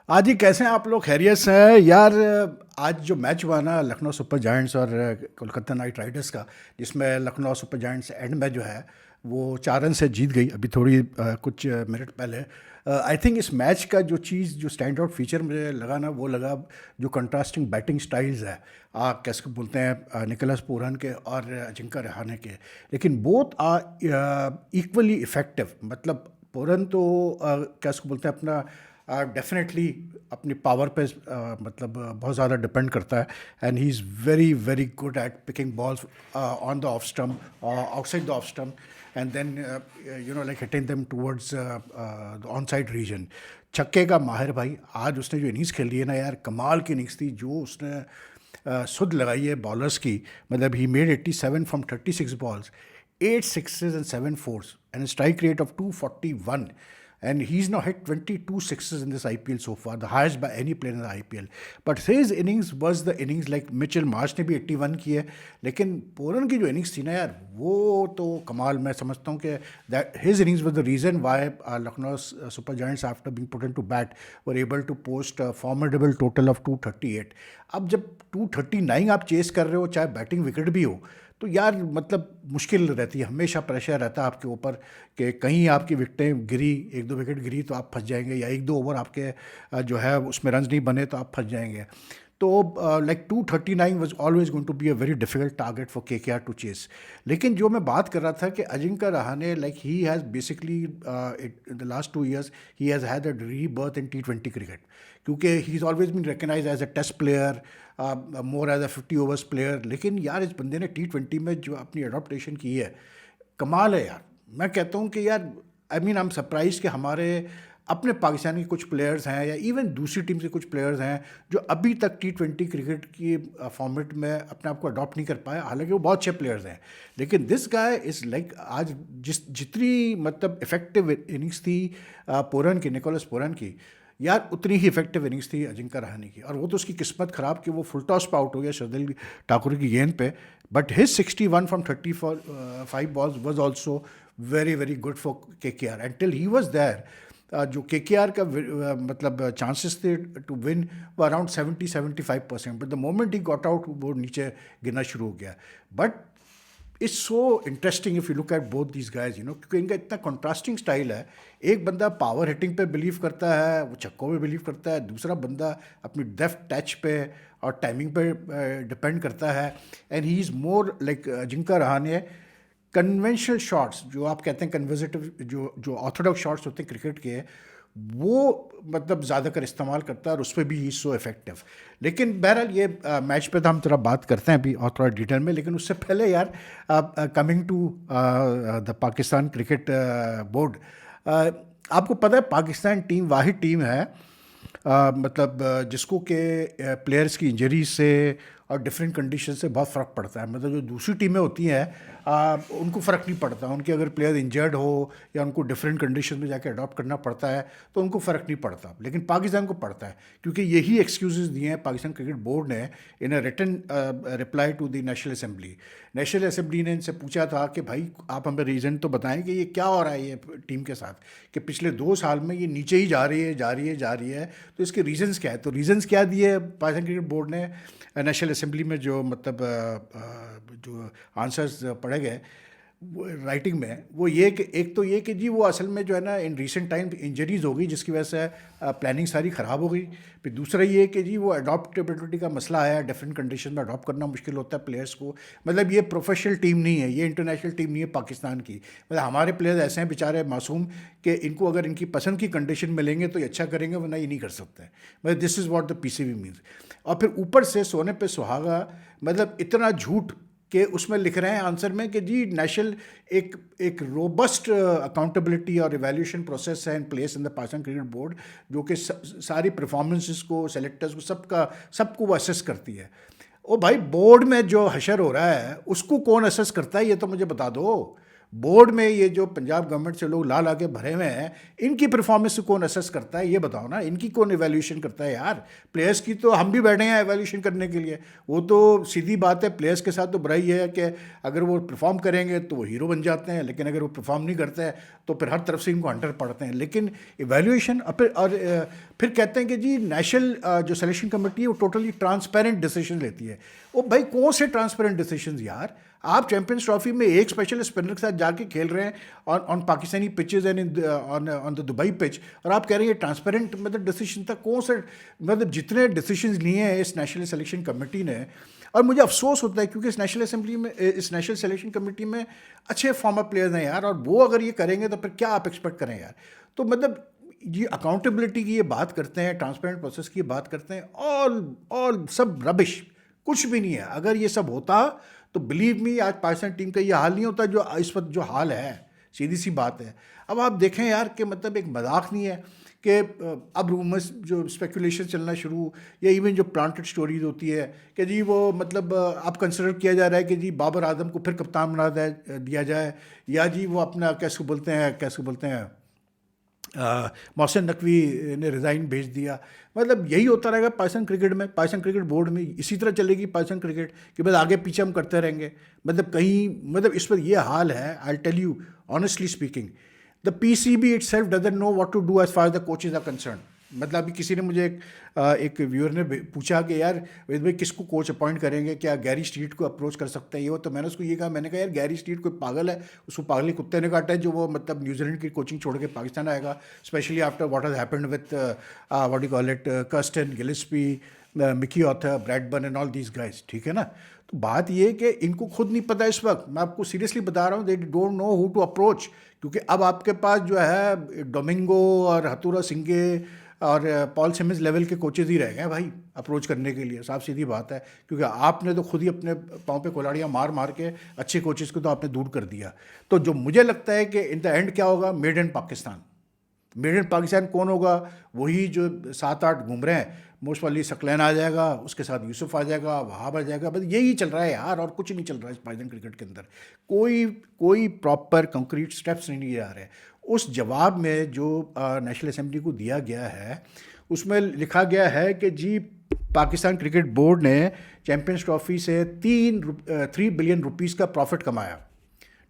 आज ही कैसे हैं आप लोग? खैरियत से हैं यार? आज जो मैच हुआ ना लखनऊ सुपर जायंट्स और कोलकाता नाइट राइडर्स का, जिसमें लखनऊ सुपर जायंट्स एंड में जो है वो 4 रन से जीत गई अभी थोड़ी कुछ मिनट पहले। आई थिंक इस मैच का जो चीज़ जो स्टैंड आउट फीचर मुझे लगा ना, वो लगा जो कंट्रास्टिंग बैटिंग स्टाइल्स है। कैसे बोलते हैं, निकोलस पूरन के और अजिंक्य रहाणे के। लेकिन बोथ आर इक्वली इफेक्टिव। मतलब पूरन तो कैसे बोलते हैं अपना डेफिनेटली अपनी पावर पे मतलब बहुत ज़्यादा डिपेंड करता है। And he is very very good at picking balls on the off stump, outside the off stump, and then like hitting them towards the on side region. छक्के का माहिर भाई। आज उसने जो इनिंग्स खेली है ना यार, कमाल की इनिंग्स थी जो उसने सुध लगाई है बॉलर्स की। मतलब he made 87 from 36 balls, 8 sixes and 7 fours, and a strike rate of 241. And he's now hit 22 sixes in this IPL so far, the highest by any player in the IPL. But his innings was the innings like Mitchell Marsh ने भी 81 की है। लेकिन पूरन की जो innings थी ना यार, वो तो कमाल। मैं समझता हूँ कि that his innings was the reason why Lucknow Super Giants, after being put into bat, were able to post a formidable total of 238। अब जब 239 आप चेस कर रहे हो, चाहे बैटिंग विकेट भी हो, तो यार मतलब मुश्किल रहती है। हमेशा प्रेशर रहता है आपके ऊपर कि कहीं आपकी विकेटें गिरी, एक दो विकेट गिरी तो आप फंस जाएंगे, या एक दो ओवर आपके जो है उसमें रन्स नहीं बने तो आप फंस जाएंगे। तो like 239 was always going to be a very difficult target for KKR to chase. लेकिन जो मैं बात कर रहा था कि Ajinkya Rahane, like he has basically in the last 2 years he has had a rebirth in T20 cricket, क्योंकि he is always been recognise as a test player, more as a 50 overs player. लेकिन यार इस बंदे ने T20 में जो अपनी adoption की है, कमाल है यार। मैं कहता हूँ कि यार I mean I am surprise कि हमारे अपने पाकिस्तान के कुछ प्लेयर्स हैं, या इवन दूसरी टीम से कुछ प्लेयर्स हैं जो अभी तक T20 क्रिकेट की फॉर्मेट में अपने आप को अडॉप्ट नहीं कर पाए। हालांकि वो बहुत अच्छे प्लेयर्स हैं, लेकिन दिस गाय इज़ लाइक आज जितनी मतलब इफेक्टिव इनिंग्स थी पूरन की, निकोलस पूरन की, यार उतनी ही इफेक्टिव इनिंग्स थी अजिंक्य रहाणे की। और वो तो उसकी किस्मत ख़राब कि वो फुल टॉस पे आउट हो गया शार्दुल ठाकुर की गेंद पे। But his 61 from 35 balls was also very very good for KKR until he was there. जो KKR का मतलब चांसेस थे टू विन वो around 70-75%, but the moment he got out वो नीचे गिरना शुरू हो गया। But it's so interesting if you look at both these guys, क्योंकि इनका इतना कंट्रास्टिंग स्टाइल है। एक बंदा पावर हिटिंग पे बिलीव करता है, वो छक्कों पे बिलीव करता है। दूसरा बंदा अपनी डेफ्ट टच पे और टाइमिंग पे डिपेंड करता है। And he is more like Ajinkya Rahane. Conventional shots जो आप कहते हैं, कन्वर्जेटिव जो जो ऑर्थोडॉक्स शॉट्स होते हैं क्रिकेट के, वो मतलब ज़्यादातर इस्तेमाल करता है, और उस पर भी ही सो इफेक्टिव। लेकिन बहरहाल ये मैच पे तो हम थोड़ा बात करते हैं अभी और थोड़ा डिटेल में। लेकिन उससे पहले यार, coming to the Pakistan cricket board, आपको पता है पाकिस्तान टीम वाहिद टीम है मतलब जिसको के प्लेयर्स की इंजरी से और डिफरेंट कंडीशन से बहुत फ़र्क पड़ता है। मतलब जो दूसरी टीमें होती हैं उनको फ़र्क नहीं पड़ता। उनके अगर प्लेयर इंजर्ड हो या उनको डिफरेंट कंडीशन में जाके अडॉप्ट करना पड़ता है तो उनको फ़र्क नहीं पड़ता, लेकिन पाकिस्तान को पड़ता है। क्योंकि यही एक्सक्यूज़ दिए हैं पाकिस्तान क्रिकेट बोर्ड ने in a written reply to the national assembly. National assembly ने इनसे पूछा था कि भाई आप हमें रीज़न तो बताएं कि ये क्या हो रहा है ये टीम के साथ, कि पिछले 2 साल में ये नीचे ही जा रही है जा रही है जा रही है, तो इसके रीजंस क्या है। तो रीजंस क्या दिए पाकिस्तान क्रिकेट बोर्ड ने नेशनल असेंबली में, जो मतलब जो आंसर्स पढ़े गए राइटिंग में, वो ये कि एक तो ये कि जी वो असल में जो है ना इन रीसेंट टाइम इंजरीज हो गई जिसकी वजह से प्लानिंग सारी ख़राब हो गई। फिर दूसरा ये कि जी वो अडॉप्टेबिलिटी का मसला आया, डिफरेंट कंडीशन में अडॉप्ट करना मुश्किल होता है प्लेयर्स को। मतलब ये प्रोफेशनल टीम नहीं है, ये इंटरनेशनल टीम नहीं है पाकिस्तान की। मतलब हमारे प्लेयर्स ऐसे हैं बेचारे मासूम कि इनको अगर इनकी पसंद की कंडीशन मिलेंगे तो ये अच्छा करेंगे, वरना ये नहीं कर सकते। मतलब this is what the PCB means. और फिर ऊपर से सोने पे सुहागा, मतलब इतना झूठ कि उसमें लिख रहे हैं आंसर में कि जी नेशनल एक एक रोबस्ट अकाउंटेबिलिटी और इवैल्यूएशन प्रोसेस है in place in the Pakistan cricket board, जो कि सारी परफॉर्मेंसेस को, सेलेक्टर्स को, सबको वो असेस करती है। ओ भाई, बोर्ड में जो हशर हो रहा है उसको कौन असेस करता है, ये तो मुझे बता दो। बोर्ड में ये जो पंजाब गवर्नमेंट से लोग ला ला के भरे हुए हैं, इनकी परफॉर्मेंस को कौन असेस करता है, ये बताओ ना। इनकी कौन एवेल्यूशन करता है यार? प्लेयर्स की तो हम भी बैठे हैं एवेल्यूशन करने के लिए। वो तो सीधी बात है, प्लेयर्स के साथ तो बुराई है कि अगर वो परफॉर्म करेंगे तो वो हीरो बन जाते हैं, लेकिन अगर वो परफॉर्म नहीं करते हैं तो फिर हर तरफ से इनको हंटर पड़ते हैं। लेकिन एवेल्यूशन फिर कहते हैं कि जी नेशनल जो सिलेक्शन कमेटी है वो टोटली ट्रांसपेरेंट डिसीजन लेती है। ओ भाई कौन से ट्रांसपेरेंट डिसीजंस यार? आप चैंपियंस ट्रॉफी में एक स्पेशल स्पिनर के साथ जाके खेल रहे हैं on Pakistani pitches and on the Dubai pitch, और आप कह रहे हैं ये ट्रांसपेरेंट मतलब डिसीजन था? कौन से मतलब जितने डिसीजंस लिए हैं इस नेशनल सिलेक्शन कमेटी ने, और मुझे अफसोस होता है क्योंकि इस नेशनल असेंबली में, इस नेशनल सिलेक्शन कमेटी में अच्छे फॉर्मर प्लेयर्स हैं यार, और वो अगर ये करेंगे तो फिर क्या आप एक्सपेक्ट करें यार? तो मतलब ये अकाउंटेबिलिटी की ये बात करते हैं, ट्रांसपेरेंट प्रोसेस की बात करते हैं, ऑल सब रबिश, कुछ भी नहीं है। अगर ये सब होता तो बिलीव मी आज पाकिस्तान टीम का ये हाल नहीं होता जो इस वक्त जो हाल है, सीधी सी बात है। अब आप देखें यार कि मतलब एक मजाक नहीं है कि अब रूमर्स जो स्पेकुलेशन चलना शुरू, या इवन जो प्लांटेड स्टोरीज होती है कि जी वो मतलब अब कंसिडर किया जा रहा है कि जी बाबर आजम को फिर कप्तान बना दिया जाए, या जी वो अपना कैसे बोलते हैं मोहसिन नकवी ने रिज़ाइन भेज दिया। मतलब यही होता रहेगा पाकिस्तान क्रिकेट में, पाकिस्तान क्रिकेट बोर्ड में इसी तरह चलेगी पाकिस्तान क्रिकेट कि बस आगे पीछे हम करते रहेंगे। मतलब कहीं मतलब इस पर ये हाल है, I tell you honestly speaking, the PCB itself doesn't know what to do as far as the coaches are concerned। मतलब अभी किसी ने मुझे एक व्यूअर ने पूछा कि यार वेद भाई किसको कोच अपॉइंट करेंगे, क्या गैरी स्ट्रीट को अप्रोच कर सकते हैं ये वो? तो मैंने उसको ये कहा, मैंने कहा यार गैरी स्ट्रीट कोई पागल है, उसको पागली कुत्ते ने काटा है जो वो मतलब न्यूजीलैंड की कोचिंग छोड़ के पाकिस्तान आएगा, specially after what has happened with what you call it Kirsten Gillespie, Mickey author, Bradburn and all these guys, ठीक है ना? तो बात ये है कि इनको खुद नहीं पता इस वक्त, मैं आपको सीरियसली बता रहा हूँ, they don't know who to approach, क्योंकि अब आपके पास जो है डोमिंगो और हतुरा सिंगे और पॉल सिमिंस लेवल के कोचेज़ ही रह गए भाई अप्रोच करने के लिए। साफ सीधी बात है, क्योंकि आपने तो खुद ही अपने पाँव पे कुल्हाड़ियाँ मार मार के अच्छे कोचेज़ को तो आपने दूर कर दिया। तो जो मुझे लगता है कि इन द एंड क्या होगा, made in Pakistan. Made in Pakistan कौन होगा? वही जो 7-8 घूम रहे हैं, मोस्ट वाली सकलैन आ जाएगा, उसके साथ यूसुफ आ जाएगा, वहाब आ जाएगा, बस यही चल रहा है यार, और कुछ नहीं चल रहा है इस पाकिस्तान क्रिकेट के अंदर। कोई प्रॉपर कंक्रीट स्टेप्स नहीं लिए जा रहे। उस जवाब में जो नेशनल असेंबली को दिया गया है उसमें लिखा गया है कि जी पाकिस्तान क्रिकेट बोर्ड ने चैम्पियंस ट्रॉफी से 3 बिलियन रुपीस का प्रॉफिट कमाया,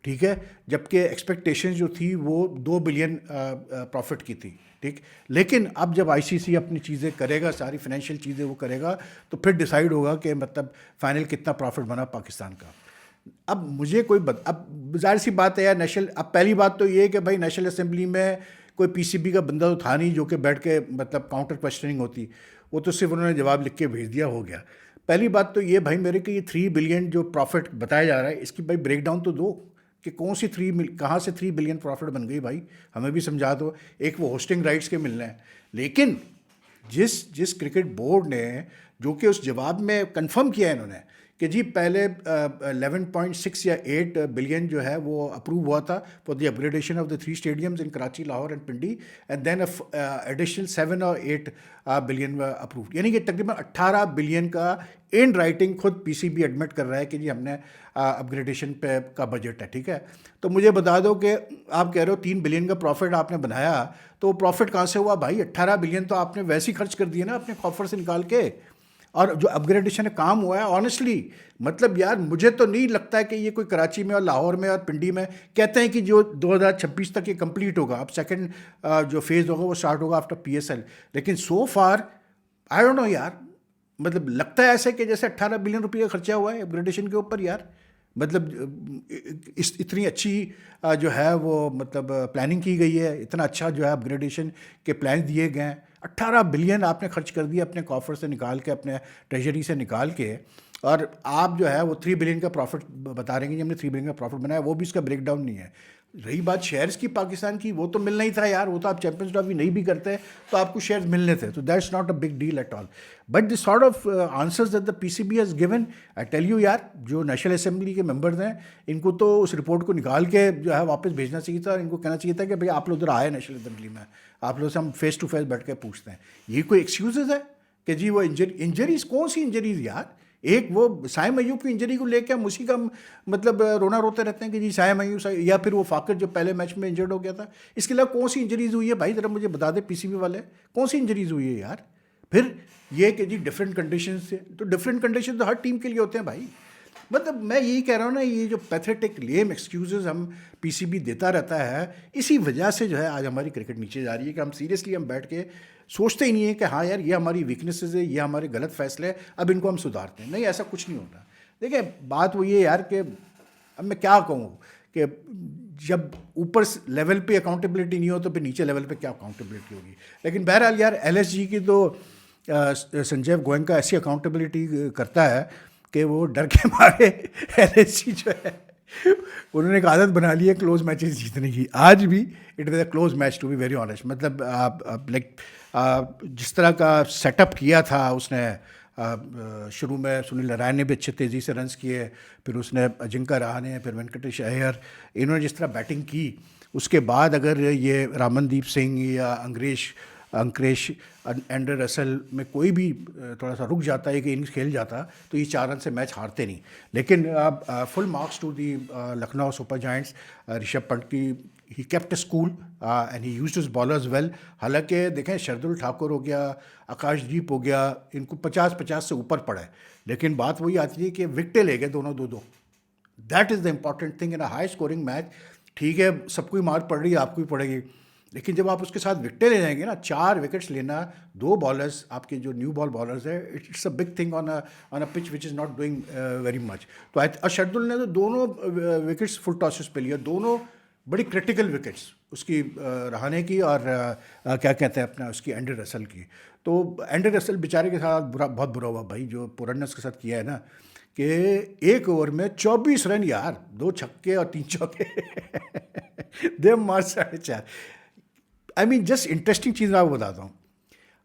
ठीक है, जबकि एक्सपेक्टेशन जो थी वो 2 बिलियन प्रॉफिट की थी, ठीक। लेकिन अब जब आईसीसी अपनी चीज़ें करेगा, सारी फाइनेंशियल चीज़ें वो करेगा, तो फिर डिसाइड होगा कि मतलब फाइनल कितना प्रॉफिट बना पाकिस्तान का। अब मुझे अब जाहिर सी बात है यार, अब पहली बात तो ये है कि भाई नेशनल असेंबली में कोई पीसीबी का बंदा तो था नहीं जो कि बैठ के मतलब काउंटर क्वेश्चनिंग होती, वो तो सिर्फ उन्होंने जवाब लिख के भेज दिया, हो गया। पहली बात तो ये भाई मेरे कि ये 3 बिलियन जो प्रॉफिट बताया जा रहा है, इसकी भाई ब्रेक डाउन तो दो कि कौन सी कहाँ से 3 बिलियन प्रॉफिट बन गई भाई, हमें भी समझा दो। एक वो होस्टिंग राइट्स के मिलने हैं, लेकिन जिस क्रिकेट बोर्ड ने जो कि उस जवाब में कंफर्म किया है इन्होंने कि जी पहले 11.6 या 8 बिलियन जो है वो अप्रूव हुआ था for the upgradation of the 3 stadiums in Karachi, Lahore and Pindi, and then additional 7 और 8 बिलियन अप्रूव, यानी कि तकरीबन 18 बिलियन का इन राइटिंग खुद पीसीबी एडमिट कर रहा है कि जी हमने अपग्रेडेशन पे का बजट है, ठीक है। तो मुझे बता दो कि आप कह रहे हो 3 बिलियन का प्रॉफिट आपने बनाया, तो प्रॉफिट कहाँ से हुआ भाई? 18 बिलियन तो आपने वैसे ही खर्च कर दिए ना अपने कॉफर से निकाल के। और जो अपग्रेडेशन काम हुआ है ऑनेस्टली, मतलब यार मुझे तो नहीं लगता है कि ये कोई कराची में और लाहौर में और पिंडी में कहते हैं कि जो 2026 तक ये कंप्लीट होगा, अब सेकंड जो फेज़ होगा वो स्टार्ट होगा आफ्टर पीएसएल, लेकिन सो फार आई डोंट नो यार, मतलब लगता है ऐसे कि जैसे 18 बिलियन रुपये का खर्चा हुआ है अपग्रेडेशन के ऊपर यार। मतलब इतनी अच्छी जो है वो मतलब प्लानिंग की गई है, इतना अच्छा जो है अपग्रेडेशन के प्लान दिए गए हैं, 18 बिलियन आपने खर्च कर दिया अपने कॉफर से निकाल के, अपने ट्रेजरी से निकाल के, और आप जो है वो 3 बिलियन का प्रॉफिट बता रहे हैं कि हमने 3 बिलियन का प्रॉफिट बनाया, वो भी इसका ब्रेक डाउन नहीं है। रही बात शेयर्स की पाकिस्तान की, वो तो मिलना ही था यार, वो तो आप चैंपियंस ट्रॉफी नहीं भी करते तो आपको शेयर्स मिलने थे, तो that's not a big deal at all. But this sort of answers that the PCB has given, I tell you यार, जो नेशनल असेंबली के मेंबर्स हैं इनको तो उस रिपोर्ट को निकाल के जो है वापस भेजना चाहिए था, इनको कहना चाहिए था कि भाई आप लोग उधर आए नेशनल असेंबली में, आप लोग से हम फेस टू फेस बैठ के पूछते हैं। ये कोई एक्सक्यूजेज है कि जी वो इंजरीज कौन सी इंजरीज यार? एक वो साइम अय्यूब की इंजरी को लेकर हम उसी का मतलब रोना रोते रहते हैं कि जी साइम अय्यूब, या फिर वो फाकर जो पहले मैच में इंजर्ड हो गया था, इसके अलावा कौन सी इंजरीज हुई है भाई? ज़रा मुझे बता दे पीसीबी वाले, कौन सी इंजरीज हुई है यार? फिर ये कि जी डिफरेंट कंडीशन से, तो डिफरेंट कंडीशन तो हर टीम के लिए होते हैं भाई। मतलब मैं यही कह रहा हूँ ना, ये जो पैथेटिक लेम एक्सक्यूजेस हम पीसीबी देता रहता है, इसी वजह से जो है आज हमारी क्रिकेट नीचे जा रही है कि हम सीरियसली हम बैठ के सोचते ही नहीं है कि हाँ यार ये हमारी वीकनेसेस है, ये हमारे गलत फैसले हैं, अब इनको हम सुधारते हैं। नहीं, ऐसा कुछ नहीं होता। देखिए बात वो ये यार कि अब मैं क्या कहूँ कि जब ऊपर लेवल पे अकाउंटेबिलिटी नहीं हो तो फिर नीचे लेवल पे क्या अकाउंटेबिलिटी होगी। लेकिन बहरहाल यार एलएसजी की तो संजय गोयनका ऐसी अकाउंटेबिलिटी करता है कि वो डर के मारे एलएसजी जो है उन्होंने एक आदत बना ली है क्लोज मैचेस जीतने की। आज भी it was a close match to be very honest. मतलब लाइक जिस तरह का सेटअप किया था उसने, शुरू में सुनील नारायण ने भी अच्छे तेज़ी से रन्स किए, फिर उसने अजिंक्य रहाणे, फिर वेंकटेश अय्यर, इन्होंने जिस तरह बैटिंग की, उसके बाद अगर ये रामनदीप सिंह या अंकरेश एंडर रसल में कोई भी थोड़ा सा रुक जाता है कि इनिंग्स खेल जाता तो ये 4 रन से मैच हारते नहीं। लेकिन full marks to the Lucknow super giants. Rishabh Pant की he kept cool and he used his bowlers well. हालांकि देखें शार्दुल ठाकुर हो गया, आकाशदीप हो गया, इनको 50-50 से ऊपर पड़ा है, लेकिन बात वही आती है कि विकेटें ले गए दोनों 2-2। That is the important thing in a high scoring match. ठीक है सबको ही मार पड़ रही है, आपको ही पड़ेगी, लेकिन जब आप उसके साथ विकेटें ले जाएंगे ना, 4 विकेट्स लेना, 2 बॉलर्स आपके जो न्यू बॉल बॉलर्स है, it's a big thing on a pitch which is not doing very much. तो शार्दुल ने तो दोनों विकेट्स फुल टॉसेस पे लिया, दोनों बड़ी क्रिटिकल विकेट्स उसकी, रहाणे की और क्या कहते हैं अपना उसकी एंड्रे रसल की। तो एंड्रे रसल बेचारे के साथ बहुत बुरा हुआ भाई, जो पुरन ने उसके साथ किया है ना, कि एक ओवर में 24 रन यार, 2 छक्के और 3 चौके दे मार 4.5। आई मीन जस्ट इंटरेस्टिंग चीज़ मैं आपको बताता हूँ।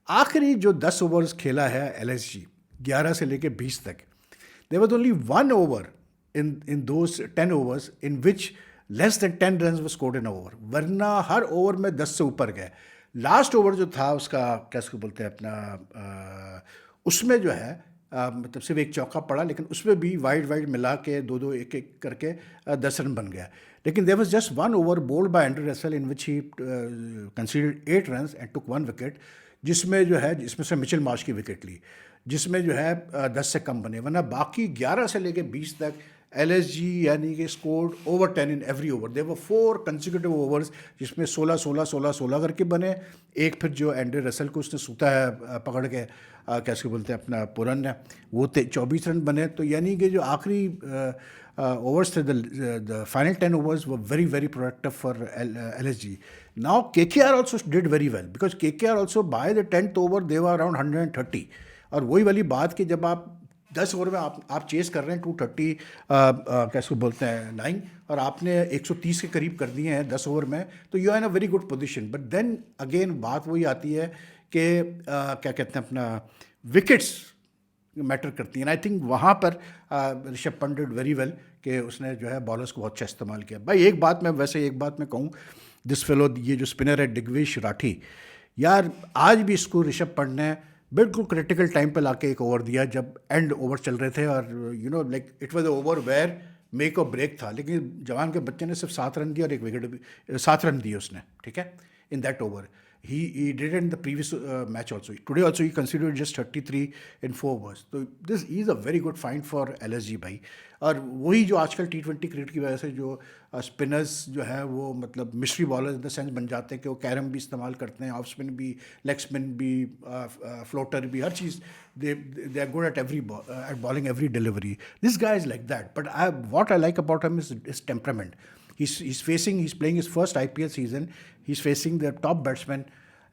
आखिरी जो 10 ओवर्स खेला है एलएसजी 11 से लेके 20 तक, there was only 1 over in those 10 overs in which less than 10 run were scored in over, वरना हर ओवर में 10 से ऊपर गए। लास्ट ओवर जो था उसका कैसे बोलते हैं अपना, उसमें जो है मतलब सिर्फ एक चौका पड़ा, लेकिन उसमें भी वाइड मिला के 2-2 1-1 करके 10 रन बन गया। लेकिन there was just 1 over bowled by Andre Russell in which he considered 8 run and took 1 wicket, जिसमें जो है जिसमें से मिचेल मार्श की विकेट ली, जिसमें जो है 10 से कम बने, वरना बाकी 11 से लेके 20 तक एलएसजी यानी कि scored over 10 in every over. There were 4 consecutive overs जिसमें 16 करके बने। एक फिर जो एंड्रे रसल को उसने सूता है पकड़ के, कैसे बोलते हैं अपना पुरन ने, वो 24 रन बने। तो यानी कि जो आखिरी overs थे, the final 10 overs were very productive for LSG. Now KKR also did very well because KKR also by the 10th over they were around 130। और वही वाली बात कि जब आप 10 ओवर में आप चेस कर रहे हैं 230 कैसे बोलते हैं 9, और आपने 130 के करीब कर दिए हैं 10 ओवर में, तो you are in a very good position. But then again बात वही आती है कि क्या कहते हैं अपना विकेट्स मैटर करती हैं। आई थिंक वहाँ पर Rishabh Pant did very well कि उसने जो है बॉलर्स को बहुत अच्छा इस्तेमाल किया। भाई एक बात मैं कहूँ, दिस फेलो ये जो स्पिनर है दिग्विश राठी, यार आज भी इसको ऋषभ पंत ने बिल्कुल क्रिटिकल टाइम पे लाके एक ओवर दिया जब एंड ओवर चल रहे थे, और you know like it was a over where make और ब्रेक था, लेकिन जवान के बच्चे ने सिर्फ 7 रन दिए और एक विकेट भी, 7 रन दिए उसने, ठीक है, in that over. He did it in the previous match also. Today also he considered just 33 in 4 overs. So this is a very good find for LSG भाई। और वही जो आजकल T20 क्रिकेट की वजह से जो स्पिनर्स जो है वो मतलब mystery bowler in the sense बन जाते हैं कि वो कैरम भी इस्तेमाल करते हैं, ऑफ स्पिन भी, लेग स्पिन भी, फ्लोटर भी, हर चीज़ they are good at bowling every delivery. This guy is like that. But what I like about him is his temperament. He's playing his first IPL season. He's facing the top batsman,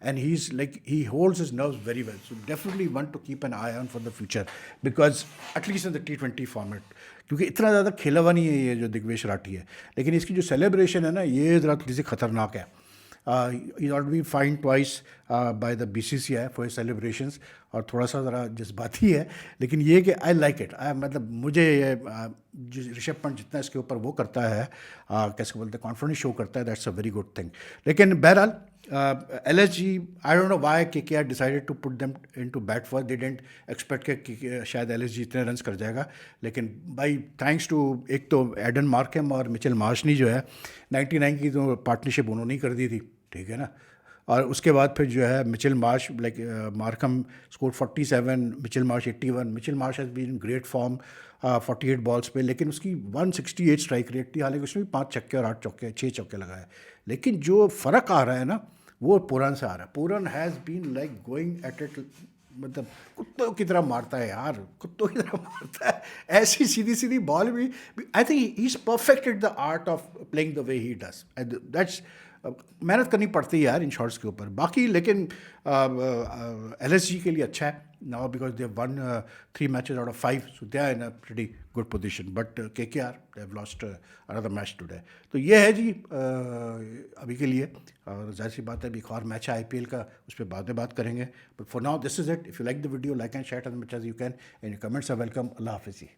and he holds his nerves very well. So definitely one to keep an eye on for the future, because at least in the T20 format, क्योंकि इतना ज़्यादा खेला हुआ नहीं है ये जो दिग्विश राठी है, लेकिन इसकी जो सेलिब्रेशन है ना, ये ज़रा थोड़ी सी खतरनाक है। He ought to be fined twice by the BCCI for his celebrations, और थोड़ा सा ज़रा जज्बाती है, लेकिन ये कि आई लाइक इट। मतलब मुझे ये जो ऋषभ पंत जितना इसके ऊपर वो करता है, कैसे बोलते हैं, कॉन्फिडेंस शो करता है, that's a very good thing. लेकिन बहरहाल LSG, I don't know why KKR decided to put them into bat first. They didn't expect कि शायद LSG इतने रन्स कर जाएगा, लेकिन भाई थैंक्स टू एक तो एडन मार्कम और मिचेल मार्श ने जो है 99 की जो पार्टनरशिप उन्होंने ही कर दी थी, ठीक है ना। और उसके बाद फिर जो है Mitchell Marsh, like Markram score 47, Mitchell Marsh 81। Mitchell Marsh has been great form 48 balls पे, लेकिन उसकी 168 स्ट्राइक रेट थी, हालांकि उसने भी 5 छक्के और 8 चौके 6 चौके लगाए। लेकिन जो फ़र्क आ रहा है ना, वो पूरन से आ रहा है। Pooran has been like going at it, मतलब कुत्तों की तरह मारता है यार, कुत्तों की तरह मारता है, ऐसी सीधी सीधी बॉल भी। I think he is perfect at the art of playing the way he does. That's मेहनत करनी पड़ती है यार इन शॉट्स के ऊपर। बाकी लेकिन LSG के लिए अच्छा है now, because they won 3 matches out of 5, so they are in a pretty good position. But KKR they have lost another match today. तो ये है जी अभी के लिए। और जाहिर सी बात है अभी एक और मैच है IPL का, उस पर बाद में बात करेंगे। But for now this is it. If you like the video, like and share as much as you can, and your comments are welcome. अल्लाह हाफिज़ जी।